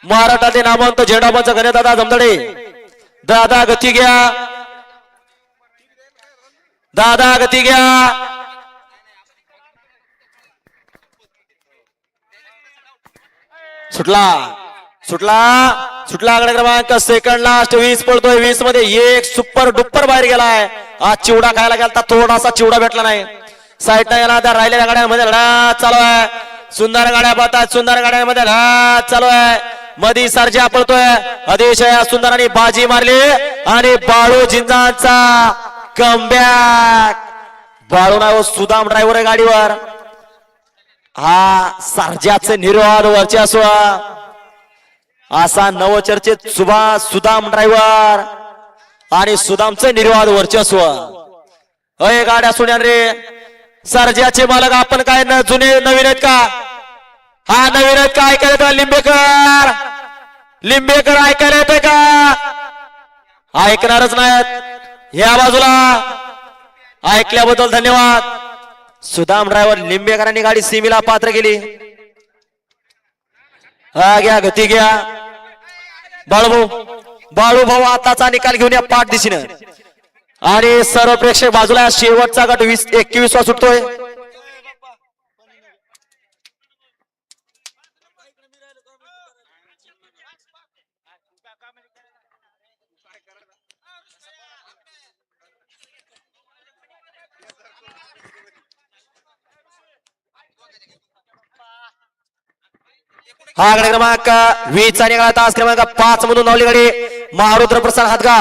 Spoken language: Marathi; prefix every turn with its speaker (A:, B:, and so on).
A: महाराष्ट्राचे नामवंत झेंडापंच गणेशदादा जमदडे दादा गती घ्या, दादा गती घ्या. सुटला सुटला सुटला आकडे क्रमांक सेकंड लास्ट 20 पडतोय. 20 मध्ये एक सुपर डुपर बाहेर गेलाय. आज चिवडा खायला गेला, थोडासा चिवडा भेटला नाही. साईड नाही गेला. त्या राहिलेल्या गाड्यांमध्ये लढा चालू आहे. सुंदर गाड्या पाहतात, सुंदर गाड्यांमध्ये लढा चालू आहे. मधी सर्जा पळतोय. अतिशय सुंदर आणि बाजी मारली आणि बाळू जिंजांचा कमबॅक. बाळू नाव सुदाम ड्रायव्हर आहे गाडीवर. हा सर्जाचे निर्वाद वर्चस्व असा नवचर्चित सुदाम ड्रायव्हर आणि सुदामचे निर्वाद वर्चस्व. अय गाड्या सोन्या रे, सर्जाचे मालक आपण काय जुने नवीन आहेत का? हा नवीन आहेत का? ऐकायला येतं लिंबेकर? लिंबेकर ऐकायला येतंय का? ऐकणारच नाहीत. या बाजूला ऐकल्याबद्दल धन्यवाद. सुदाम ड्रायव्हर लिंबेकरांनी गाडी सीमेला पात्र केली. हा घ्या, गती घ्या. बाळू भाऊ आताचा निकाल घेऊन या पाठ दिशेनं. आणि सर्व प्रेक्षक बाजूला. शेवटचा गट 21 वा सुटतोय. हा गड क्रमांक 20 चा निघाला. तास क्रमांक 5 मधून धावली गाडी महारुद्र प्रसाद हातगा.